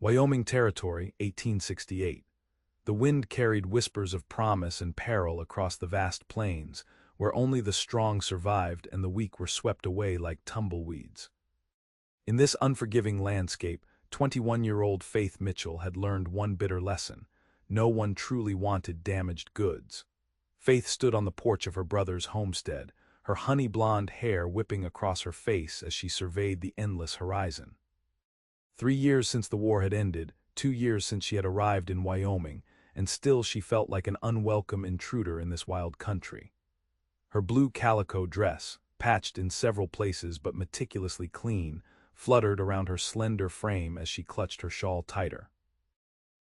Wyoming Territory, 1868. The wind carried whispers of promise and peril across the vast plains, where only the strong survived and the weak were swept away like tumbleweeds. In this unforgiving landscape, 21-year-old Faith Mitchell had learned one bitter lesson: no one truly wanted damaged goods. Faith stood on the porch of her brother's homestead, her honey-blonde hair whipping across her face as she surveyed the endless horizon. 3 years since the war had ended, 2 years since she had arrived in Wyoming, and still she felt like an unwelcome intruder in this wild country. Her blue calico dress, patched in several places but meticulously clean, fluttered around her slender frame as she clutched her shawl tighter.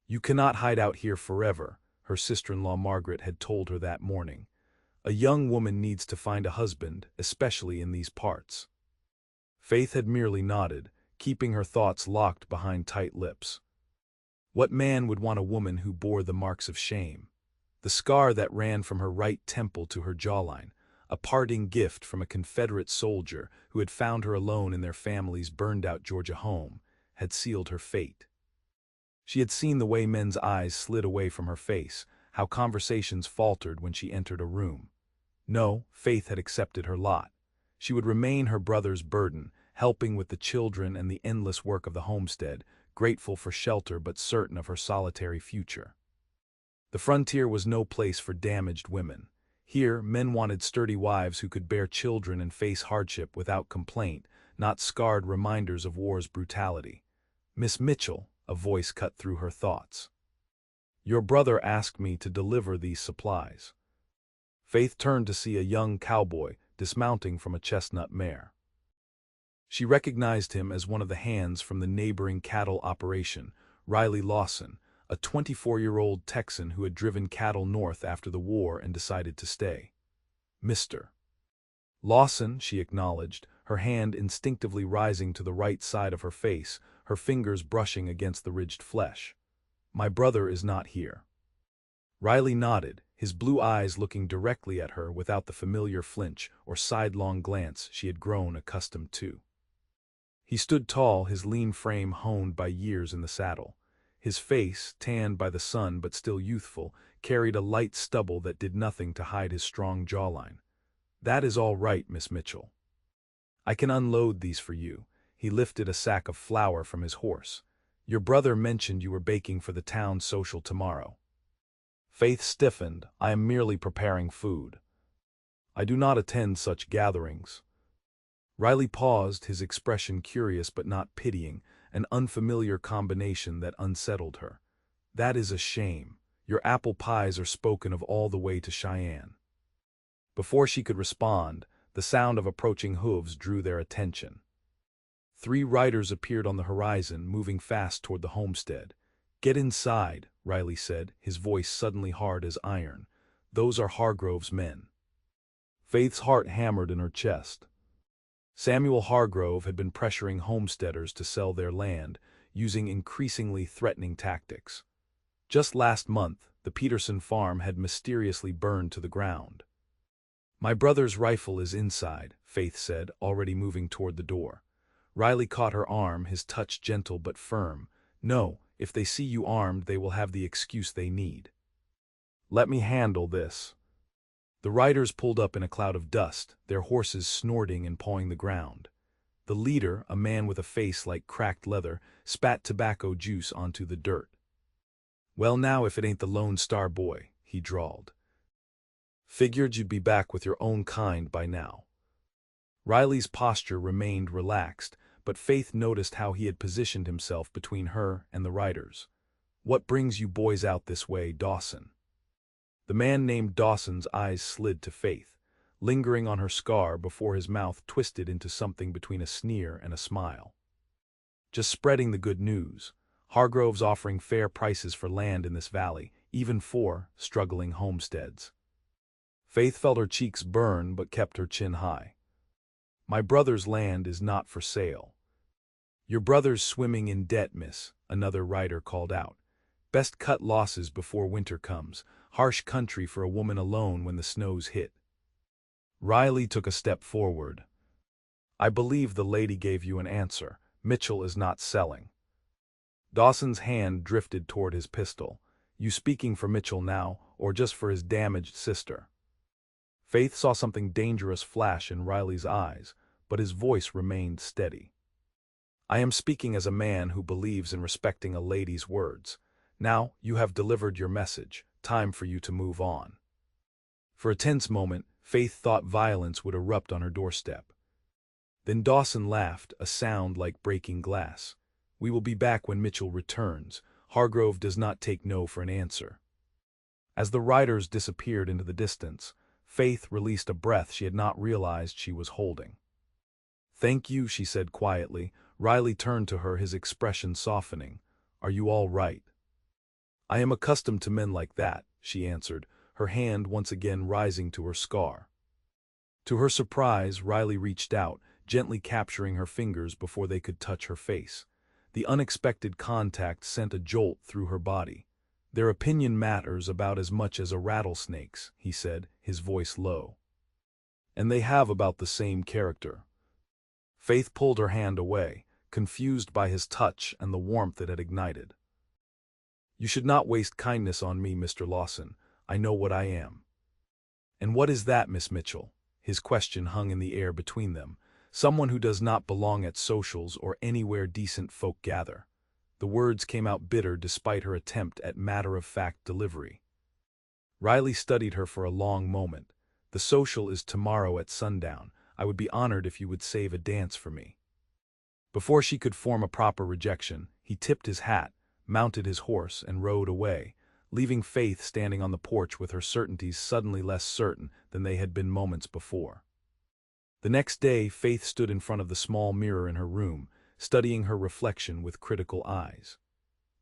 "You cannot hide out here forever," her sister-in-law Margaret had told her that morning. "A young woman needs to find a husband, especially in these parts." Faith had merely nodded, keeping her thoughts locked behind tight lips. What man would want a woman who bore the marks of shame? The scar that ran from her right temple to her jawline, a parting gift from a Confederate soldier who had found her alone in their family's burned-out Georgia home, had sealed her fate. She had seen the way men's eyes slid away from her face, how conversations faltered when she entered a room. No, Faith had accepted her lot. She would remain her brother's burden, helping with the children and the endless work of the homestead, grateful for shelter but certain of her solitary future. The frontier was no place for damaged women. Here, men wanted sturdy wives who could bear children and face hardship without complaint, not scarred reminders of war's brutality. "Miss Mitchell," a voice cut through her thoughts. "Your brother asked me to deliver these supplies." Faith turned to see a young cowboy dismounting from a chestnut mare. She recognized him as one of the hands from the neighboring cattle operation, Riley Lawson, a 24-year-old Texan who had driven cattle north after the war and decided to stay. "Mr. Lawson," she acknowledged, her hand instinctively rising to the right side of her face, her fingers brushing against the ridged flesh. "My brother is not here." Riley nodded, his blue eyes looking directly at her without the familiar flinch or sidelong glance she had grown accustomed to. He stood tall, his lean frame honed by years in the saddle. His face, tanned by the sun but still youthful, carried a light stubble that did nothing to hide his strong jawline. "That is all right, Miss Mitchell. I can unload these for you." He lifted a sack of flour from his horse. "Your brother mentioned you were baking for the town social tomorrow." Faith stiffened. "I am merely preparing food. I do not attend such gatherings." Riley paused, his expression curious but not pitying, an unfamiliar combination that unsettled her. "That is a shame. Your apple pies are spoken of all the way to Cheyenne." Before she could respond, the sound of approaching hooves drew their attention. 3 riders appeared on the horizon, moving fast toward the homestead. "Get inside," Riley said, his voice suddenly hard as iron. "Those are Hargrove's men." Faith's heart hammered in her chest. Samuel Hargrove had been pressuring homesteaders to sell their land, using increasingly threatening tactics. Just last month, the Peterson farm had mysteriously burned to the ground. "My brother's rifle is inside," Faith said, already moving toward the door. Riley caught her arm, his touch gentle but firm. "No, if they see you armed, they will have the excuse they need." "Let me handle this." The riders pulled up in a cloud of dust, their horses snorting and pawing the ground. The leader, a man with a face like cracked leather, spat tobacco juice onto the dirt. "Well now, if it ain't the Lone Star boy," he drawled. "Figured you'd be back with your own kind by now." Riley's posture remained relaxed, but Faith noticed how he had positioned himself between her and the riders. "What brings you boys out this way, Dawson?" The man named Dawson's eyes slid to Faith, lingering on her scar before his mouth twisted into something between a sneer and a smile. "Just spreading the good news. Hargrove's offering fair prices for land in this valley, even for struggling homesteads." Faith felt her cheeks burn but kept her chin high. "My brother's land is not for sale." "Your brother's swimming in debt, miss," another rider called out. "Best cut losses before winter comes. Harsh country for a woman alone when the snows hit." Riley took a step forward. "I believe the lady gave you an answer. Mitchell is not selling." Dawson's hand drifted toward his pistol. You speaking for Mitchell now, or just for his damaged sister? Faith saw something dangerous flash in Riley's eyes, but his voice remained steady. I am speaking as a man who believes in respecting a lady's words. Now, you have delivered your message. Time for you to move on. For a tense moment, Faith thought violence would erupt on her doorstep. Then Dawson laughed, a sound like breaking glass. We will be back when Mitchell returns. Hargrove does not take no for an answer. As the riders disappeared into the distance, Faith released a breath she had not realized she was holding. Thank you, she said quietly. Riley turned to her, his expression softening. Are you all right? I am accustomed to men like that, she answered, her hand once again rising to her scar. To her surprise, Riley reached out, gently capturing her fingers before they could touch her face. The unexpected contact sent a jolt through her body. Their opinion matters about as much as a rattlesnake's, he said, his voice low. And they have about the same character. Faith pulled her hand away, confused by his touch and the warmth it had ignited. You should not waste kindness on me, Mr. Lawson. I know what I am. And what is that, Miss Mitchell? His question hung in the air between them. Someone who does not belong at socials or anywhere decent folk gather. The words came out bitter despite her attempt at matter-of-fact delivery. Riley studied her for a long moment. The social is tomorrow at sundown. I would be honored if you would save a dance for me. Before she could form a proper rejection, he tipped his hat, mounted his horse, and rode away, leaving Faith standing on the porch with her certainties suddenly less certain than they had been moments before. The next day, Faith stood in front of the small mirror in her room, studying her reflection with critical eyes.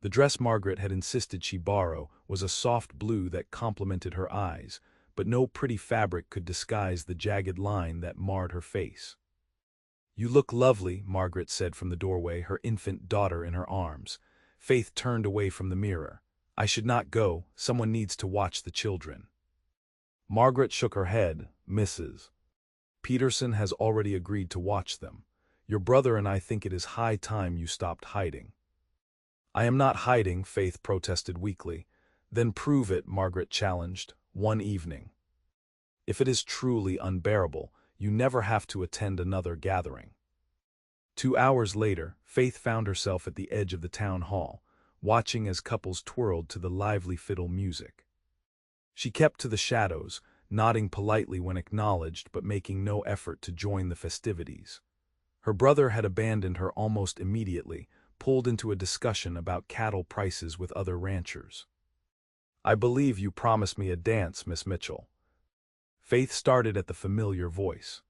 The dress Margaret had insisted she borrow was a soft blue that complemented her eyes, but no pretty fabric could disguise the jagged line that marred her face. You look lovely, Margaret said from the doorway, her infant daughter in her arms. Faith turned away from the mirror. I should not go. Someone needs to watch the children. Margaret shook her head. Mrs. Peterson has already agreed to watch them. Your brother and I think it is high time you stopped hiding. I am not hiding, Faith protested weakly. Then prove it, Margaret challenged, one evening. If it is truly unbearable, you never have to attend another gathering. 2 hours later, Faith found herself at the edge of the town hall, watching as couples twirled to the lively fiddle music. She kept to the shadows, nodding politely when acknowledged but making no effort to join the festivities. Her brother had abandoned her almost immediately, pulled into a discussion about cattle prices with other ranchers. I believe you promised me a dance, Miss Mitchell. Faith started at the familiar voice.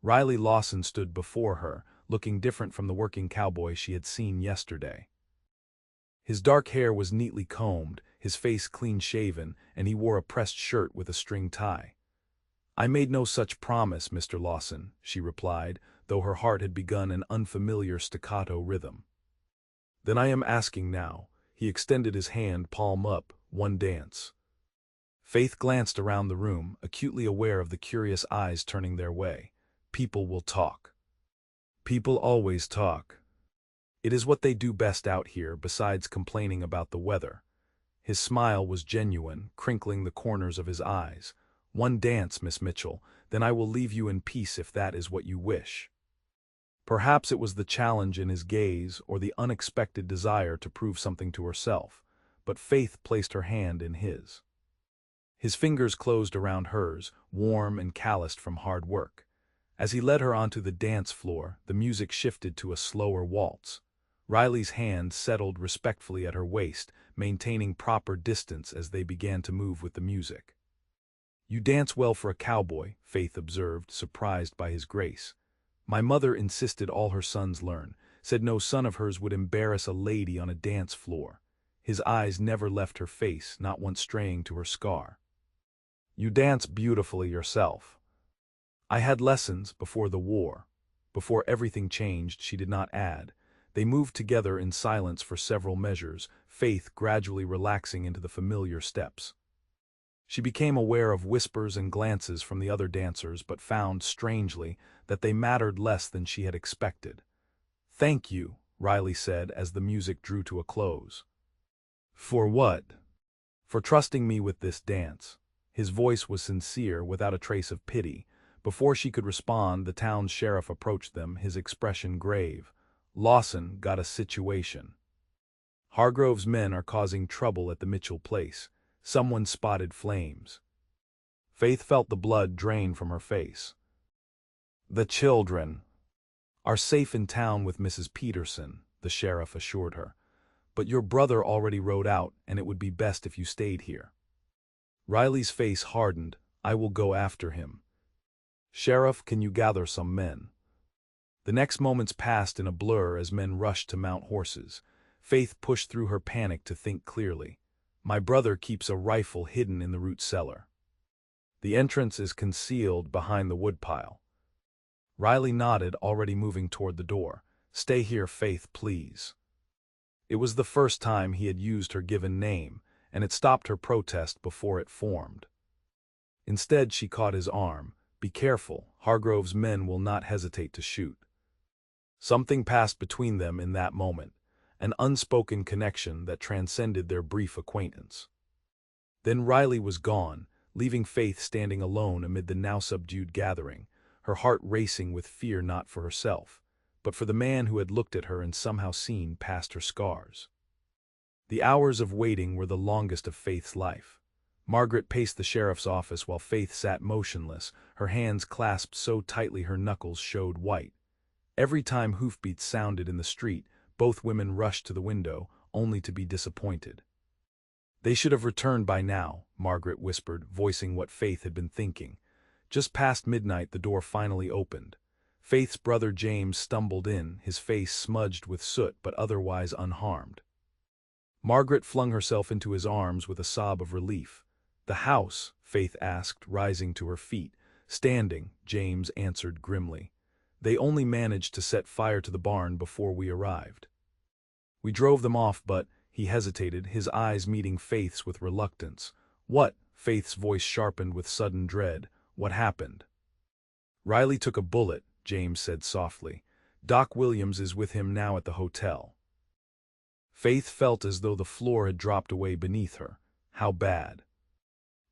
Riley Lawson stood before her, looking different from the working cowboy she had seen yesterday. His dark hair was neatly combed, his face clean-shaven, and he wore a pressed shirt with a string tie. I made no such promise, Mr. Lawson, she replied, though her heart had begun an unfamiliar staccato rhythm. Then I am asking now. He extended his hand, palm up, one dance. Faith glanced around the room, acutely aware of the curious eyes turning their way. People will talk. People always talk. It is what they do best out here, besides complaining about the weather. His smile was genuine, crinkling the corners of his eyes. One dance, Miss Mitchell, then I will leave you in peace if that is what you wish. Perhaps it was the challenge in his gaze or the unexpected desire to prove something to herself, but Faith placed her hand in his. His fingers closed around hers, warm and calloused from hard work. As he led her onto the dance floor, the music shifted to a slower waltz. Riley's hand settled respectfully at her waist, maintaining proper distance as they began to move with the music. You dance well for a cowboy, Faith observed, surprised by his grace. My mother insisted all her sons learn, said no son of hers would embarrass a lady on a dance floor. His eyes never left her face, not once straying to her scar. You dance beautifully yourself. I had lessons before the war. Before everything changed, she did not add. They moved together in silence for several measures, Faith gradually relaxing into the familiar steps. She became aware of whispers and glances from the other dancers, but found, strangely, that they mattered less than she had expected. Thank you, Riley said as the music drew to a close. For what? For trusting me with this dance. His voice was sincere, without a trace of pity. Before she could respond, the town's sheriff approached them, his expression grave. Lawson got a situation. Hargrove's men are causing trouble at the Mitchell place. Someone spotted flames. Faith felt the blood drain from her face. The children are safe in town with Mrs. Peterson, the sheriff assured her. But your brother already rode out, and it would be best if you stayed here. Riley's face hardened. I will go after him. Sheriff, can you gather some men? The next moments passed in a blur as men rushed to mount horses. Faith pushed through her panic to think clearly. My brother keeps a rifle hidden in the root cellar. The entrance is concealed behind the woodpile. Riley nodded, already moving toward the door. Stay here, Faith, please. It was the first time he had used her given name, and it stopped her protest before it formed. Instead, she caught his arm. Be careful, Hargrove's men will not hesitate to shoot. Something passed between them in that moment, an unspoken connection that transcended their brief acquaintance. Then Riley was gone, leaving Faith standing alone amid the now subdued gathering, her heart racing with fear not for herself, but for the man who had looked at her and somehow seen past her scars. The hours of waiting were the longest of Faith's life. Margaret paced the sheriff's office while Faith sat motionless, her hands clasped so tightly her knuckles showed white. Every time hoofbeats sounded in the street, both women rushed to the window, only to be disappointed. They should have returned by now, Margaret whispered, voicing what Faith had been thinking. Just past midnight, the door finally opened. Faith's brother James stumbled in, his face smudged with soot but otherwise unharmed. Margaret flung herself into his arms with a sob of relief. The house? Faith asked, rising to her feet. Standing, James answered grimly. They only managed to set fire to the barn before we arrived. We drove them off, but, he hesitated, his eyes meeting Faith's with reluctance. What? Faith's voice sharpened with sudden dread. What happened? Riley took a bullet, James said softly. Doc Williams is with him now at the hotel. Faith felt as though the floor had dropped away beneath her. How bad?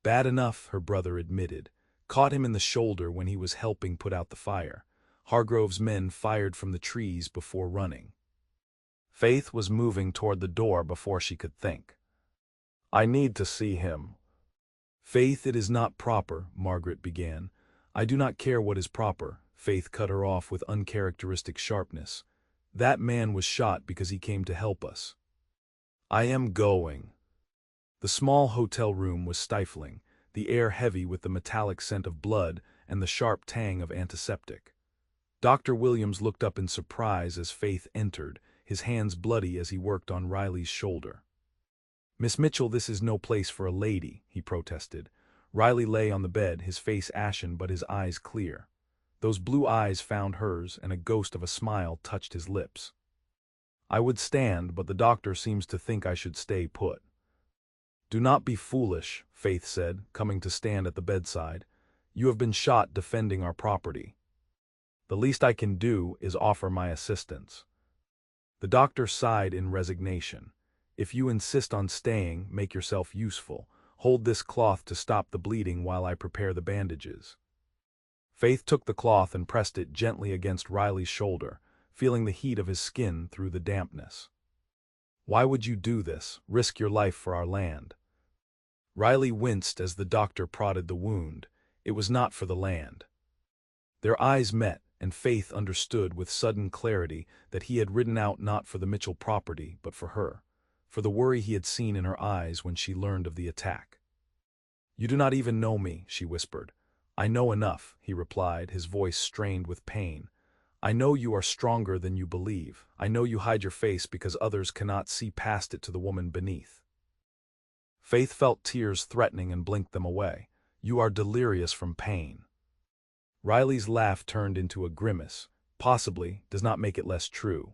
Bad enough, her brother admitted. Caught him in the shoulder when he was helping put out the fire. Hargrove's men fired from the trees before running. Faith was moving toward the door before she could think. I need to see him. Faith, it is not proper, Margaret began. I do not care what is proper, Faith cut her off with uncharacteristic sharpness. That man was shot because he came to help us. I am going. The small hotel room was stifling, the air heavy with the metallic scent of blood and the sharp tang of antiseptic. Dr. Williams looked up in surprise as Faith entered, his hands bloody as he worked on Riley's shoulder. Miss Mitchell, this is no place for a lady, he protested. Riley lay on the bed, his face ashen but his eyes clear. Those blue eyes found hers, and a ghost of a smile touched his lips. I would stand, but the doctor seems to think I should stay put. Do not be foolish, Faith said, coming to stand at the bedside. You have been shot defending our property. The least I can do is offer my assistance. The doctor sighed in resignation. If you insist on staying, make yourself useful. Hold this cloth to stop the bleeding while I prepare the bandages. Faith took the cloth and pressed it gently against Riley's shoulder, feeling the heat of his skin through the dampness. Why would you do this, risk your life for our land? Riley winced as the doctor prodded the wound. It was not for the land. Their eyes met, and Faith understood with sudden clarity that he had ridden out not for the Mitchell property, but for her, for the worry he had seen in her eyes when she learned of the attack. You do not even know me, she whispered. I know enough, he replied, his voice strained with pain. I know you are stronger than you believe. I know you hide your face because others cannot see past it to the woman beneath. Faith felt tears threatening and blinked them away. You are delirious from pain. Riley's laugh turned into a grimace, possibly does not make it less true.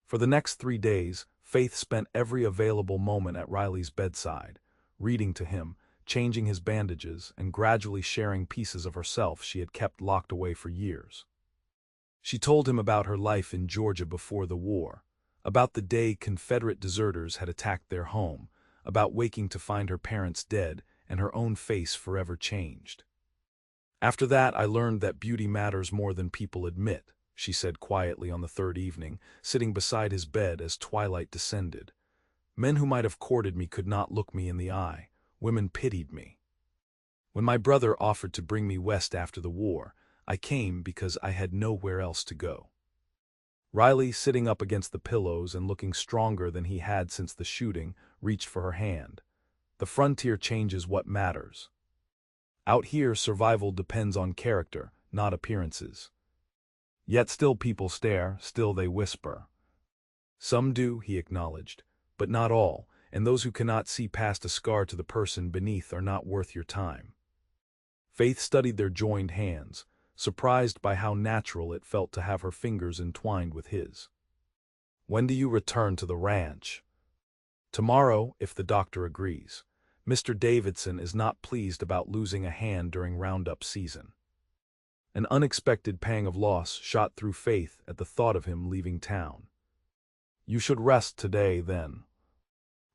For the next 3 days, Faith spent every available moment at Riley's bedside, reading to him, changing his bandages, and gradually sharing pieces of herself she had kept locked away for years. She told him about her life in Georgia before the war, about the day Confederate deserters had attacked their home, about waking to find her parents dead and her own face forever changed. "After that, I learned that beauty matters more than people admit," she said quietly on the third evening, sitting beside his bed as twilight descended. "Men who might have courted me could not look me in the eye. Women pitied me. When my brother offered to bring me west after the war, I came because I had nowhere else to go." Riley, sitting up against the pillows and looking stronger than he had since the shooting, reached for her hand. "The frontier changes what matters. Out here, survival depends on character, not appearances. Yet still people stare, still they whisper." "Some do," he acknowledged, "but not all, and those who cannot see past a scar to the person beneath are not worth your time." Faith studied their joined hands, surprised by how natural it felt to have her fingers entwined with his. "When do you return to the ranch?" "Tomorrow, if the doctor agrees. Mr. Davidson is not pleased about losing a hand during roundup season." An unexpected pang of loss shot through Faith at the thought of him leaving town. "You should rest today, then."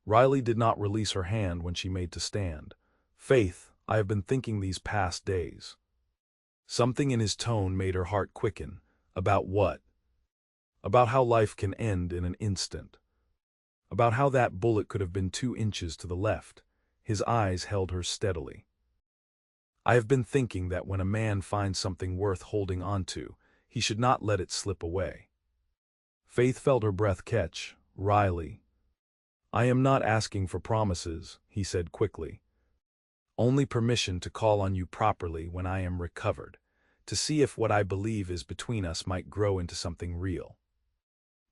Riley did not release her hand when she made to stand. "Faith, I have been thinking these past days." Something in his tone made her heart quicken. "About what?" "About how life can end in an instant. About how that bullet could have been 2 inches to the left." His eyes held hers steadily. "I have been thinking that when a man finds something worth holding onto, he should not let it slip away." Faith felt her breath catch. "Riley." "I am not asking for promises," he said quickly. "Only permission to call on you properly when I am recovered, to see if what I believe is between us might grow into something real."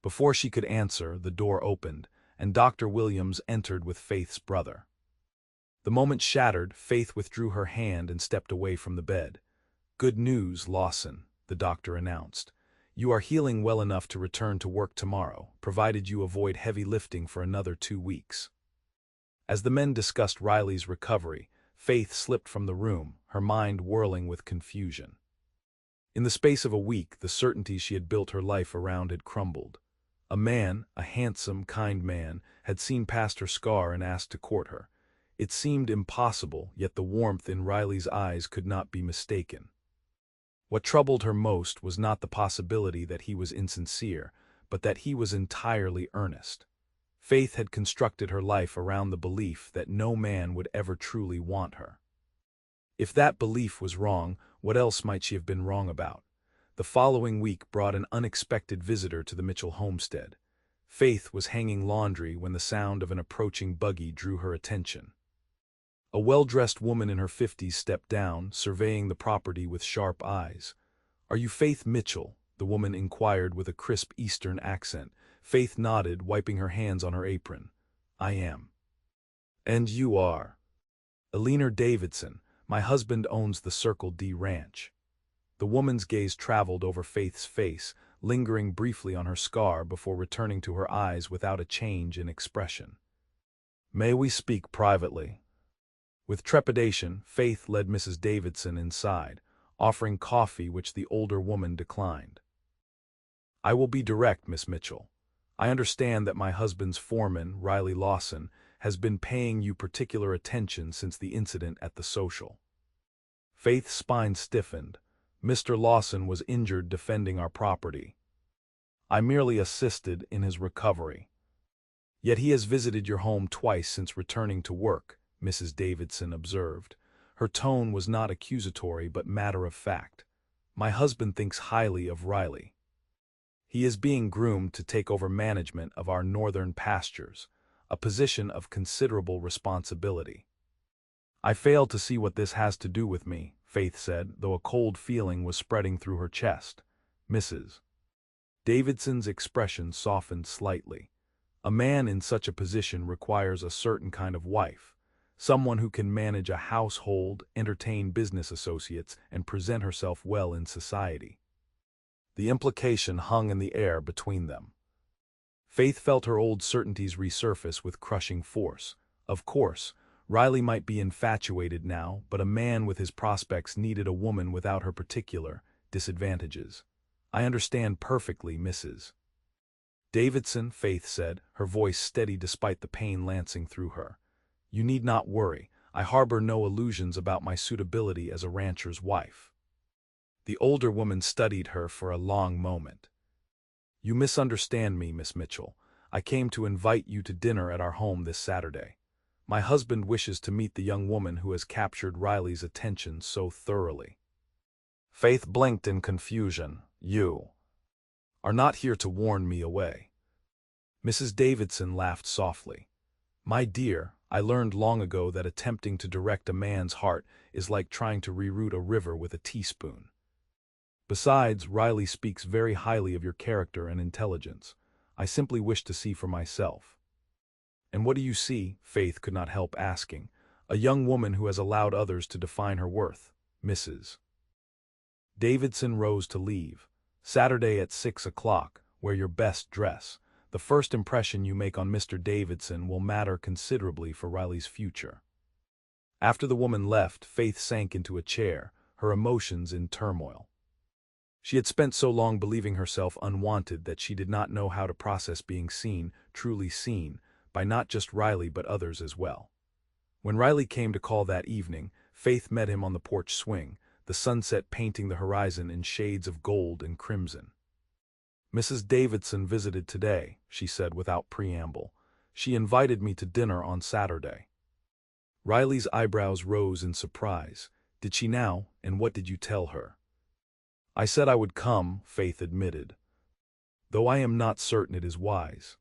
Before she could answer, the door opened, and Dr. Williams entered with Faith's brother. The moment shattered, Faith withdrew her hand and stepped away from the bed. "Good news, Lawson," the doctor announced. "You are healing well enough to return to work tomorrow, provided you avoid heavy lifting for another 2 weeks." As the men discussed Riley's recovery, Faith slipped from the room, her mind whirling with confusion. In the space of a week, the certainty she had built her life around had crumbled. A man, a handsome, kind man, had seen past her scar and asked to court her. It seemed impossible, yet the warmth in Riley's eyes could not be mistaken. What troubled her most was not the possibility that he was insincere, but that he was entirely earnest. Faith had constructed her life around the belief that no man would ever truly want her. If that belief was wrong, what else might she have been wrong about? The following week brought an unexpected visitor to the Mitchell homestead. Faith was hanging laundry when the sound of an approaching buggy drew her attention. A well-dressed woman in her 50s stepped down, surveying the property with sharp eyes. "Are you Faith Mitchell?" the woman inquired with a crisp Eastern accent. Faith nodded, wiping her hands on her apron. "I am." "And you are?" "Eleanor Davidson. My husband owns the Circle D Ranch." The woman's gaze traveled over Faith's face, lingering briefly on her scar before returning to her eyes without a change in expression. "May we speak privately?" With trepidation, Faith led Mrs. Davidson inside, offering coffee which the older woman declined. "I will be direct, Miss Mitchell. I understand that my husband's foreman, Riley Lawson, has been paying you particular attention since the incident at the social." Faith's spine stiffened. "Mr. Lawson was injured defending our property. I merely assisted in his recovery." "Yet he has visited your home twice since returning to work," Mrs. Davidson observed. Her tone was not accusatory but matter-of-fact. "My husband thinks highly of Riley. He is being groomed to take over management of our northern pastures, a position of considerable responsibility." "I fail to see what this has to do with me," Faith said, though a cold feeling was spreading through her chest. "Mrs. Davidson's expression softened slightly. "A man in such a position requires a certain kind of wife, someone who can manage a household, entertain business associates, and present herself well in society." The implication hung in the air between them. Faith felt her old certainties resurface with crushing force. Of course, Riley might be infatuated now, but a man with his prospects needed a woman without her particular disadvantages. I understand perfectly, Mrs. Davidson, Faith said, her voice steady despite the pain lancing through her. You need not worry. I harbor no illusions about my suitability as a rancher's wife. The older woman studied her for a long moment. You misunderstand me, Miss Mitchell. I came to invite you to dinner at our home this Saturday. My husband wishes to meet the young woman who has captured Riley's attention so thoroughly. Faith blinked in confusion. You are not here to warn me away. Mrs. Davidson laughed softly. My dear, I learned long ago that attempting to direct a man's heart is like trying to reroute a river with a teaspoon. Besides, Riley speaks very highly of your character and intelligence. I simply wish to see for myself. And what do you see? Faith could not help asking. A young woman who has allowed others to define her worth, Mrs. Davidson rose to leave. Saturday at 6 o'clock, wear your best dress. The first impression you make on Mr. Davidson will matter considerably for Riley's future. After the woman left, Faith sank into a chair, her emotions in turmoil. She had spent so long believing herself unwanted that she did not know how to process being seen, truly seen, by not just Riley but others as well. When Riley came to call that evening, Faith met him on the porch swing, the sunset painting the horizon in shades of gold and crimson. Mrs. Davidson visited today, she said without preamble. She invited me to dinner on Saturday. Riley's eyebrows rose in surprise. Did she now, and what did you tell her? I said I would come, Faith admitted, though I am not certain it is wise.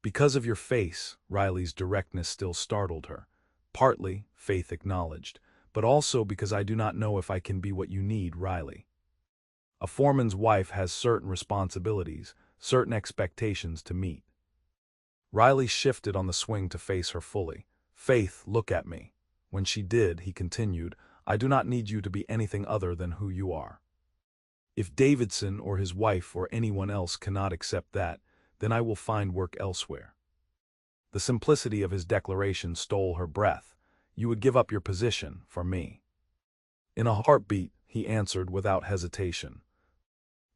Because of your face, Riley's directness still startled her. Partly, Faith acknowledged, but also because I do not know if I can be what you need, Riley. A foreman's wife has certain responsibilities, certain expectations to meet. Riley shifted on the swing to face her fully. Faith, look at me. When she did, he continued, I do not need you to be anything other than who you are. If Davidson or his wife or anyone else cannot accept that, then I will find work elsewhere. The simplicity of his declaration stole her breath. You would give up your position for me. In a heartbeat, he answered without hesitation.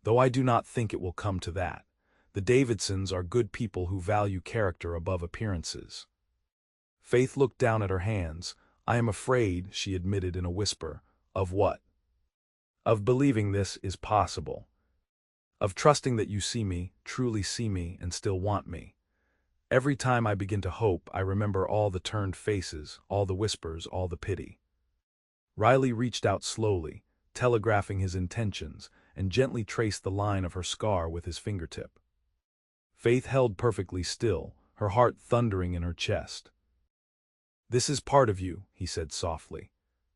Though I do not think it will come to that. The Davidsons are good people who value character above appearances. Faith looked down at her hands. I am afraid, she admitted in a whisper. Of what? Of believing this is possible. Of trusting that you see me, truly see me, and still want me. Every time I begin to hope, I remember all the turned faces, all the whispers, all the pity. Riley reached out slowly, telegraphing his intentions, and gently traced the line of her scar with his fingertip. Faith held perfectly still, her heart thundering in her chest. This is part of you, he said softly,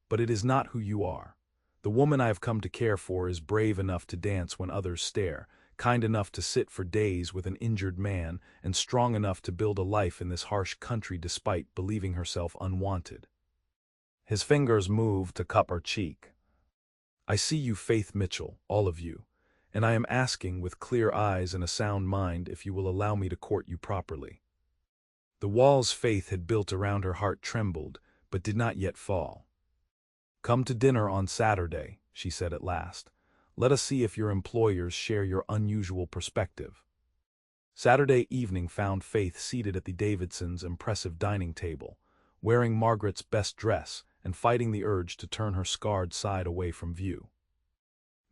but it is not who you are. The woman I have come to care for is brave enough to dance when others stare, kind enough to sit for days with an injured man, and strong enough to build a life in this harsh country despite believing herself unwanted. His fingers moved to cup her cheek. I see you, Faith Mitchell, all of you, and I am asking with clear eyes and a sound mind if you will allow me to court you properly. The walls Faith had built around her heart trembled, but did not yet fall. Come to dinner on Saturday, she said at last. Let us see if your employers share your unusual perspective. Saturday evening found Faith seated at the Davidsons' impressive dining table, wearing Margaret's best dress and fighting the urge to turn her scarred side away from view.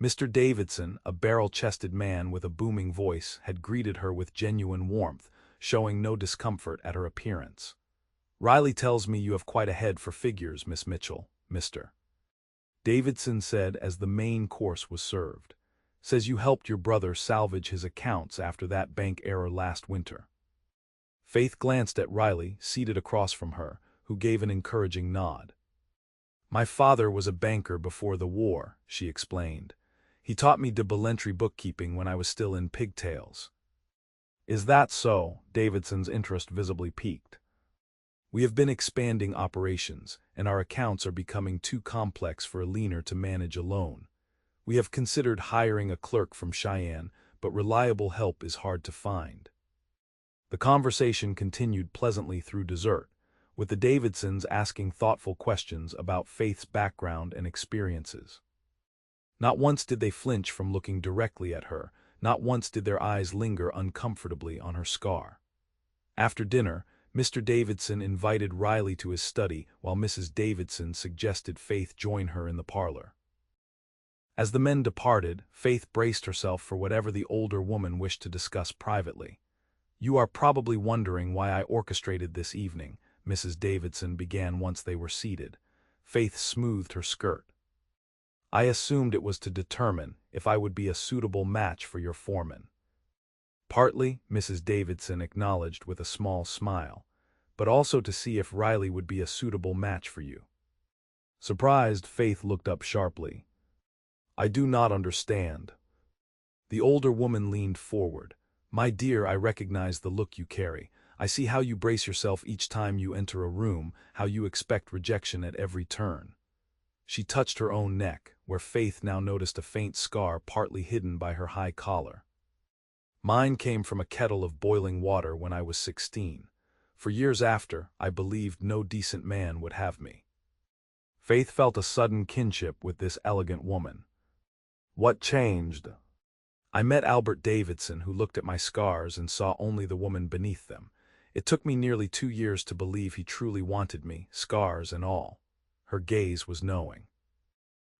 Mr. Davidson, a barrel-chested man with a booming voice, had greeted her with genuine warmth, showing no discomfort at her appearance. Riley tells me you have quite a head for figures, Miss Mitchell, Mr. Davidson said as the main course was served. Says you helped your brother salvage his accounts after that bank error last winter. Faith glanced at Riley, seated across from her, who gave an encouraging nod. My father was a banker before the war, she explained. He taught me double entry bookkeeping when I was still in pigtails. Is that so? Davidson's interest visibly piqued. We have been expanding operations, and our accounts are becoming too complex for a leaner to manage alone. We have considered hiring a clerk from Cheyenne, but reliable help is hard to find. The conversation continued pleasantly through dessert, with the Davidsons asking thoughtful questions about Faith's background and experiences. Not once did they flinch from looking directly at her, not once did their eyes linger uncomfortably on her scar. After dinner, Mr. Davidson invited Riley to his study while Mrs. Davidson suggested Faith join her in the parlor. As the men departed, Faith braced herself for whatever the older woman wished to discuss privately. "You are probably wondering why I orchestrated this evening," Mrs. Davidson began once they were seated. Faith smoothed her skirt. "I assumed it was to determine if I would be a suitable match for your foreman." "Partly," Mrs. Davidson acknowledged with a small smile, "but also to see if Riley would be a suitable match for you." Surprised, Faith looked up sharply. "I do not understand." The older woman leaned forward. "My dear, I recognize the look you carry. I see how you brace yourself each time you enter a room, how you expect rejection at every turn." She touched her own neck, where Faith now noticed a faint scar partly hidden by her high collar. "Mine came from a kettle of boiling water when I was 16. For years after, I believed no decent man would have me." Faith felt a sudden kinship with this elegant woman. "What changed?" "I met Albert Davidson, who looked at my scars and saw only the woman beneath them. It took me nearly 2 years to believe he truly wanted me, scars and all." Her gaze was knowing.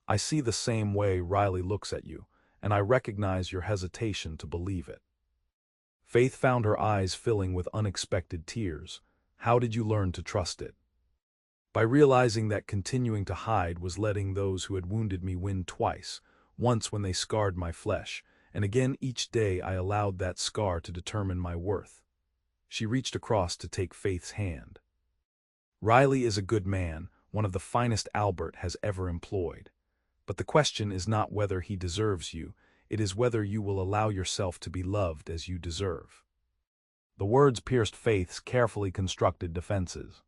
"I see the same way Riley looks at you, and I recognize your hesitation to believe it." Faith found her eyes filling with unexpected tears. "How did you learn to trust it?" "By realizing that continuing to hide was letting those who had wounded me win twice, once when they scarred my flesh, and again each day I allowed that scar to determine my worth." She reached across to take Faith's hand. "Riley is a good man, one of the finest Albert has ever employed. But the question is not whether he deserves you, it is whether you will allow yourself to be loved as you deserve." The words pierced Faith's carefully constructed defenses.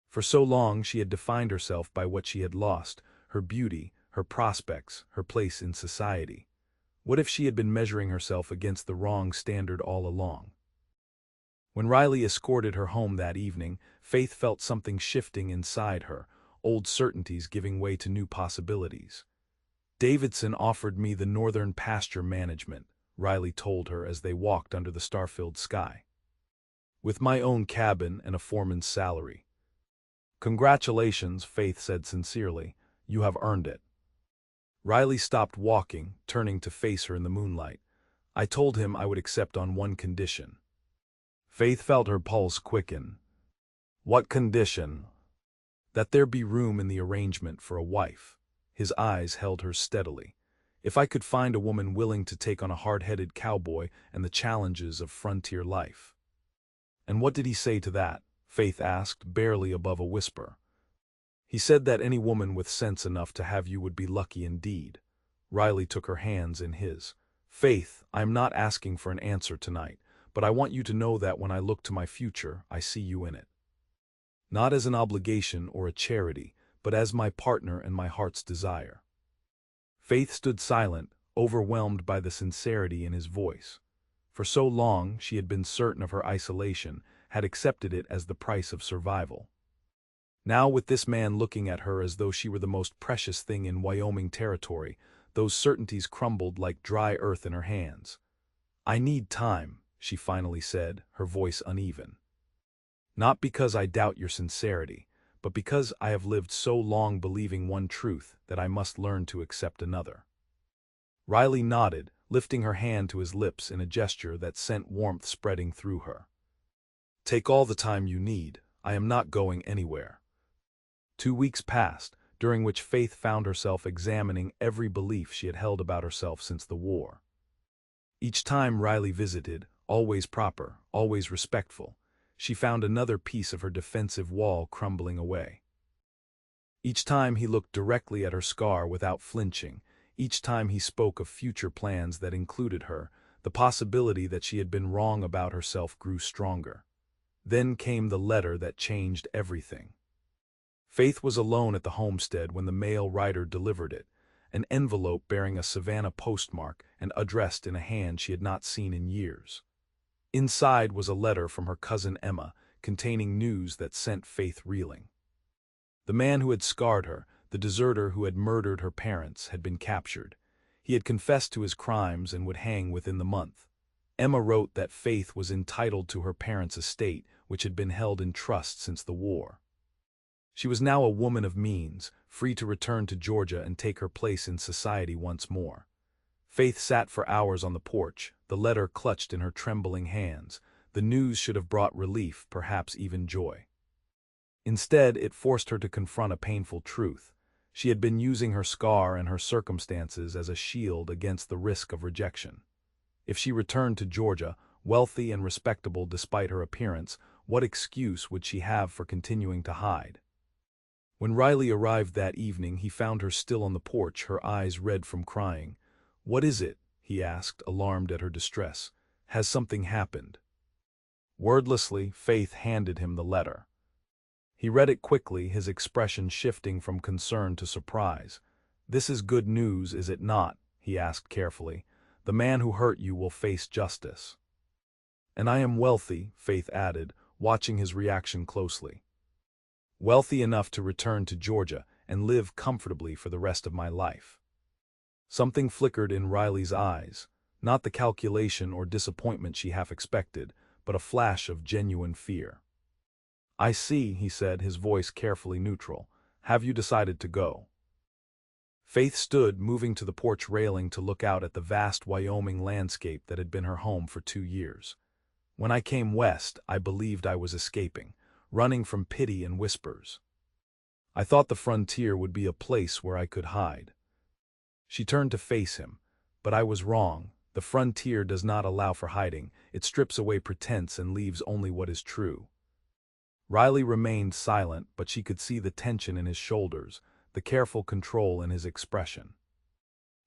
For so long she had defined herself by what she had lost, her beauty, her prospects, her place in society. What if she had been measuring herself against the wrong standard all along? When Riley escorted her home that evening, Faith felt something shifting inside her, old certainties giving way to new possibilities. "Davidson offered me the northern pasture management," Riley told her as they walked under the star-filled sky. "With my own cabin and a foreman's salary." "Congratulations," Faith said sincerely. "You have earned it." Riley stopped walking, turning to face her in the moonlight. "I told him I would accept on one condition." Faith felt her pulse quicken. "What condition?" "That there be room in the arrangement for a wife." His eyes held hers steadily. "If I could find a woman willing to take on a hard-headed cowboy and the challenges of frontier life." "And what did he say to that?" Faith asked, barely above a whisper. "He said that any woman with sense enough to have you would be lucky indeed." Riley took her hands in his. "Faith, I am not asking for an answer tonight, but I want you to know that when I look to my future, I see you in it. Not as an obligation or a charity, but as my partner and my heart's desire." Faith stood silent, overwhelmed by the sincerity in his voice. For so long she had been certain of her isolation, had accepted it as the price of survival. Now with this man looking at her as though she were the most precious thing in Wyoming Territory, those certainties crumbled like dry earth in her hands. "I need time," she finally said, her voice uneven. "Not because I doubt your sincerity, but because I have lived so long believing one truth that I must learn to accept another." Riley nodded, lifting her hand to his lips in a gesture that sent warmth spreading through her. "Take all the time you need. I am not going anywhere." 2 weeks passed, during which Faith found herself examining every belief she had held about herself since the war. Each time Riley visited, always proper, always respectful, she found another piece of her defensive wall crumbling away. Each time he looked directly at her scar without flinching, each time he spoke of future plans that included her, the possibility that she had been wrong about herself grew stronger. Then came the letter that changed everything. Faith was alone at the homestead when the mail rider delivered it, an envelope bearing a Savannah postmark and addressed in a hand she had not seen in years. Inside was a letter from her cousin Emma, containing news that sent Faith reeling. The man who had scarred her, the deserter who had murdered her parents, had been captured. He had confessed to his crimes and would hang within the month. Emma wrote that Faith was entitled to her parents' estate, which had been held in trust since the war. She was now a woman of means, free to return to Georgia and take her place in society once more. Faith sat for hours on the porch, the letter clutched in her trembling hands. The news should have brought relief, perhaps even joy. Instead, it forced her to confront a painful truth. She had been using her scar and her circumstances as a shield against the risk of rejection. If she returned to Georgia, wealthy and respectable despite her appearance, what excuse would she have for continuing to hide? When Riley arrived that evening, he found her still on the porch, her eyes red from crying. "What is it?" he asked, alarmed at her distress. "Has something happened?" Wordlessly, Faith handed him the letter. He read it quickly, his expression shifting from concern to surprise. "This is good news, is it not?" he asked carefully. "The man who hurt you will face justice." "And I am wealthy," Faith added, watching his reaction closely. "Wealthy enough to return to Georgia and live comfortably for the rest of my life." Something flickered in Riley's eyes, not the calculation or disappointment she half expected, but a flash of genuine fear. "I see," he said, his voice carefully neutral. "Have you decided to go?" Faith stood, moving to the porch railing to look out at the vast Wyoming landscape that had been her home for 2 years. "When I came west, I believed I was escaping, running from pity and whispers. I thought the frontier would be a place where I could hide." She turned to face him. "But I was wrong. The frontier does not allow for hiding. It strips away pretense and leaves only what is true." Riley remained silent, but she could see the tension in his shoulders, the careful control in his expression.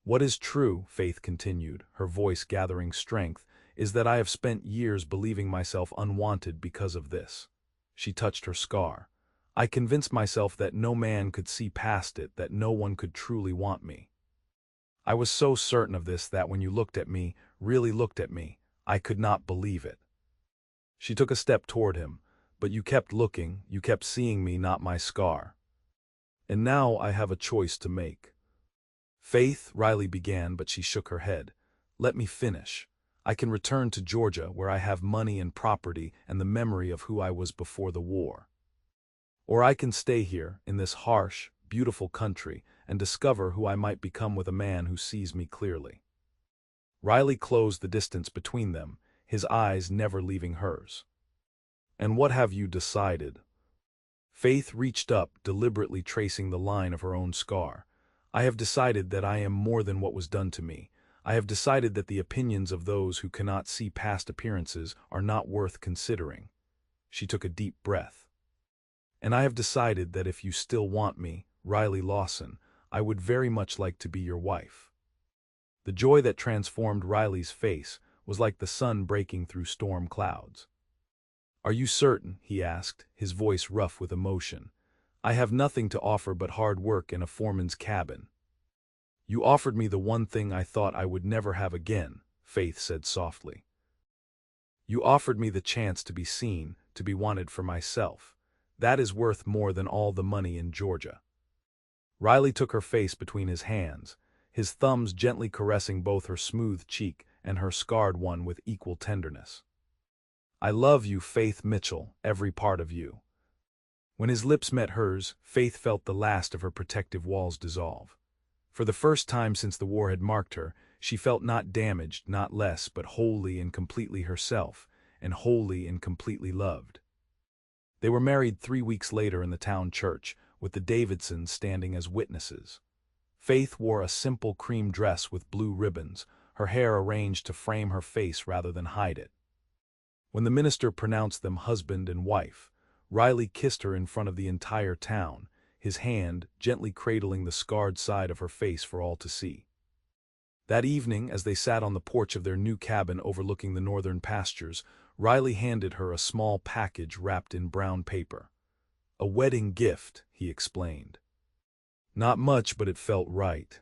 "What is true," Faith continued, her voice gathering strength, "is that I have spent years believing myself unwanted because of this." She touched her scar. "I convinced myself that no man could see past it, that no one could truly want me. I was so certain of this that when you looked at me, really looked at me, I could not believe it." She took a step toward him. "But you kept looking, you kept seeing me, not my scar. And now I have a choice to make." "Faith," Riley began, but she shook her head. "Let me finish. I can return to Georgia, where I have money and property and the memory of who I was before the war. Or I can stay here, in this harsh, beautiful country, and discover who I might become with a man who sees me clearly." Riley closed the distance between them, his eyes never leaving hers. "And what have you decided?" Faith reached up, deliberately tracing the line of her own scar. "I have decided that I am more than what was done to me. I have decided that the opinions of those who cannot see past appearances are not worth considering." She took a deep breath. "And I have decided that if you still want me, Riley Lawson, I would very much like to be your wife." The joy that transformed Riley's face was like the sun breaking through storm clouds. "Are you certain?" he asked, his voice rough with emotion. "I have nothing to offer but hard work in a foreman's cabin." "You offered me the one thing I thought I would never have again," Faith said softly. "You offered me the chance to be seen, to be wanted for myself. That is worth more than all the money in Georgia." Riley took her face between his hands, his thumbs gently caressing both her smooth cheek and her scarred one with equal tenderness. "I love you, Faith Mitchell, every part of you." When his lips met hers, Faith felt the last of her protective walls dissolve. For the first time since the war had marked her, she felt not damaged, not less, but wholly and completely herself, and wholly and completely loved. They were married 3 weeks later in the town church, with the Davidsons standing as witnesses. Faith wore a simple cream dress with blue ribbons, her hair arranged to frame her face rather than hide it. When the minister pronounced them husband and wife, Riley kissed her in front of the entire town, his hand gently cradling the scarred side of her face for all to see. That evening, as they sat on the porch of their new cabin overlooking the northern pastures, Riley handed her a small package wrapped in brown paper. "A wedding gift," he explained. "Not much, but it felt right."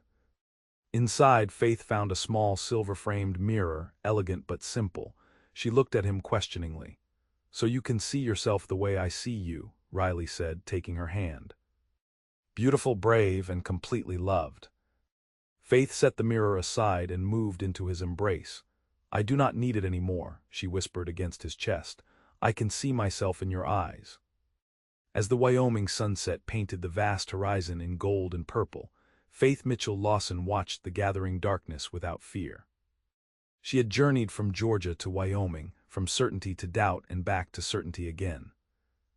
Inside, Faith found a small silver-framed mirror, elegant but simple. She looked at him questioningly. "So you can see yourself the way I see you," Riley said, taking her hand. Beautiful, brave, and completely loved. Faith set the mirror aside and moved into his embrace. "I do not need it anymore," she whispered against his chest. "I can see myself in your eyes." As the Wyoming sunset painted the vast horizon in gold and purple, Faith Mitchell Lawson watched the gathering darkness without fear. She had journeyed from Georgia to Wyoming, from certainty to doubt and back to certainty again.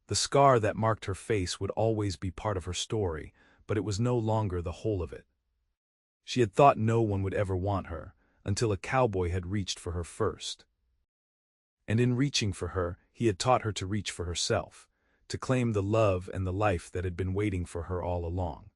The scar that marked her face would always be part of her story, but it was no longer the whole of it. She had thought no one would ever want her, until a cowboy had reached for her first. And in reaching for her, he had taught her to reach for herself, to claim the love and the life that had been waiting for her all along.